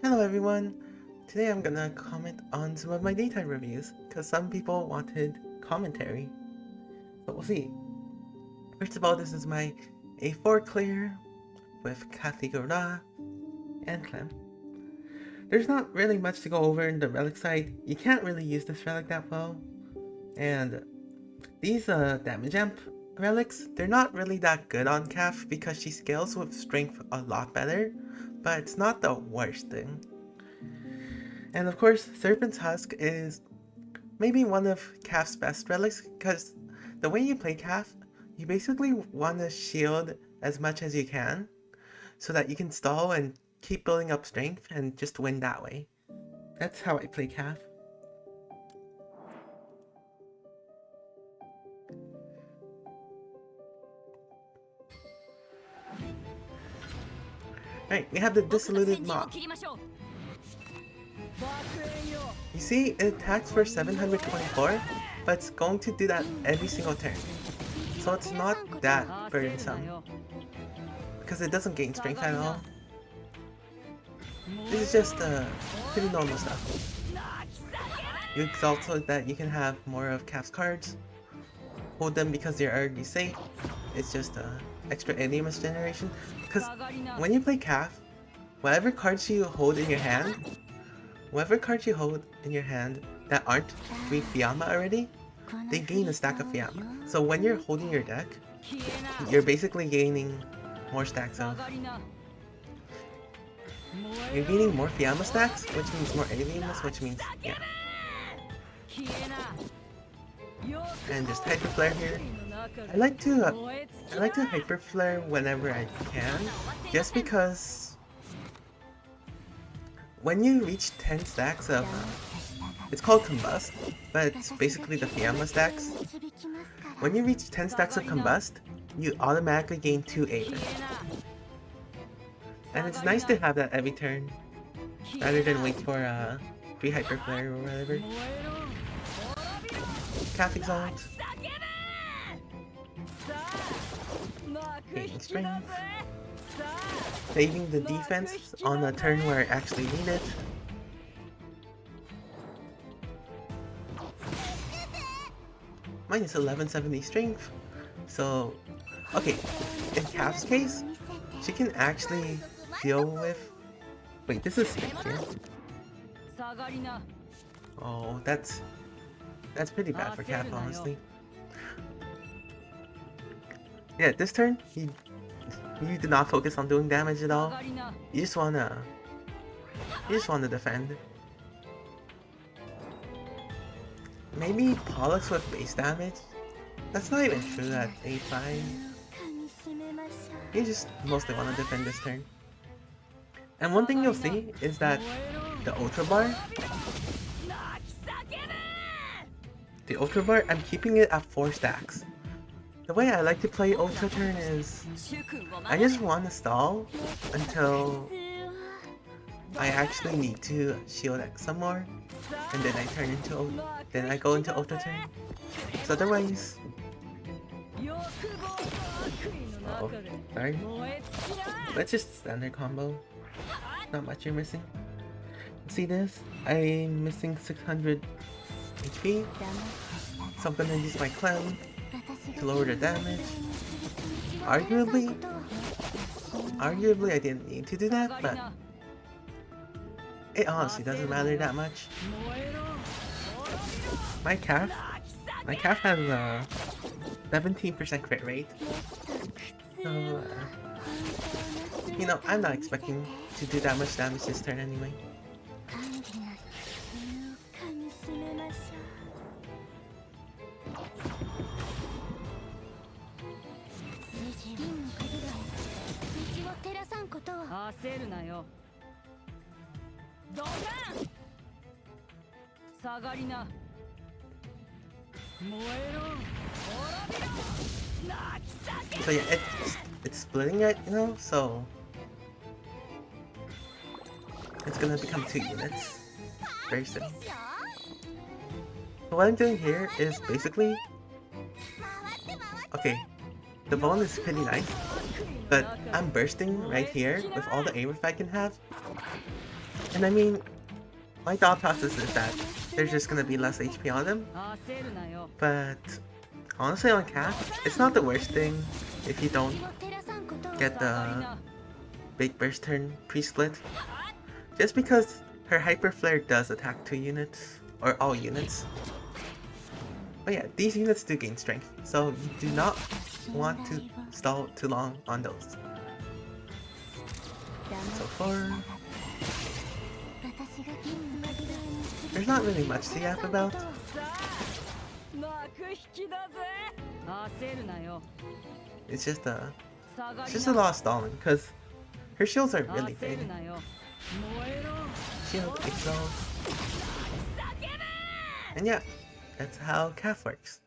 Hello everyone! Today I'm gonna comment on some of my daytime reviews, because some people wanted commentary. But we'll see. First of all, this is my A4 clear with Kath and Clem. There's not really much to go over in the relic side. You can't really use this relic that well. And these damage amp relics, they're not really that good on Kath because she scales with strength a lot better, but it's not the worst thing. And of course, Serpent's Husk is maybe one of Kath's best relics, because the way you play Kath, you basically want to shield as much as you can, so that you can stall and keep building up strength and just win that way. That's how I play Kath. Alright, we have the Disilluted Mob. You see, it attacks for 724, but it's going to do that every single turn. So it's not that burdensome, because it doesn't gain strength at all. This is just pretty normal stuff. You exalt so that you can have more of Kath's cards. Hold them because they're already safe. It's just extra Animus generation. Because when you play Kath, whatever cards you hold in your hand, that aren't 3 Fiamma already, they gain a stack of Fiamma. So when you're holding your deck, you're basically gaining more stacks of... You're gaining more Fiamma stacks, which means more Alienness, which means... yeah. And just Hyper Flare here. I like to Hyper Flare whenever I can, just because when you reach 10 stacks of it's called Combust, but it's basically the Fiamma stacks. When you reach 10 stacks of Combust, you automatically gain 2 Aether. And it's nice to have that every turn, rather than wait for 3 Hyper Flare or whatever. Kath Exalt. Gaining strength. Saving the defense on a turn where I actually need it. Minus 1170 strength. So, okay, in Kath's case, she can actually deal with... Wait, this is strength here. Oh, that's pretty bad for Kath, honestly. Yeah, this turn, you do not focus on doing damage at all. You just wanna defend. Maybe Pollux with base damage? That's not even true at 8-5. You just mostly wanna defend this turn. And one thing you'll see is that the Ultra Bar, I'm keeping it at 4 stacks. The way I like to play Ultra turn is, I just want to stall until I actually need to shield X some more, and then I go into Ultra turn. So otherwise... oh, sorry. Let's just standard combo. Not much you're missing. See this? I'm missing 600 HP, so I'm gonna use my Clem to lower the damage. Arguably I didn't need to do that, but it honestly doesn't matter that much. My Kath has a 17% crit rate, so you know, I'm not expecting to do that much damage this turn anyway. So yeah, it's splitting right now, so it's gonna become 2 units very soon. So what I'm doing here is basically, okay, the bone is pretty nice, but I'm bursting right here with all the aim I can have. And I mean, my thought process is that there's just gonna be less HP on them. But honestly, on Kath, it's not the worst thing if you don't get the Big Burst turn pre-split. Just because her Hyper Flare does attack 2 units, or all units. But yeah, these units do gain strength, so you do not want to stall too long on those. So far, there's not really much to yap about. It's just a lot of stalling, because her shields are really big. Shield, exalt. And yeah, that's how Kath works.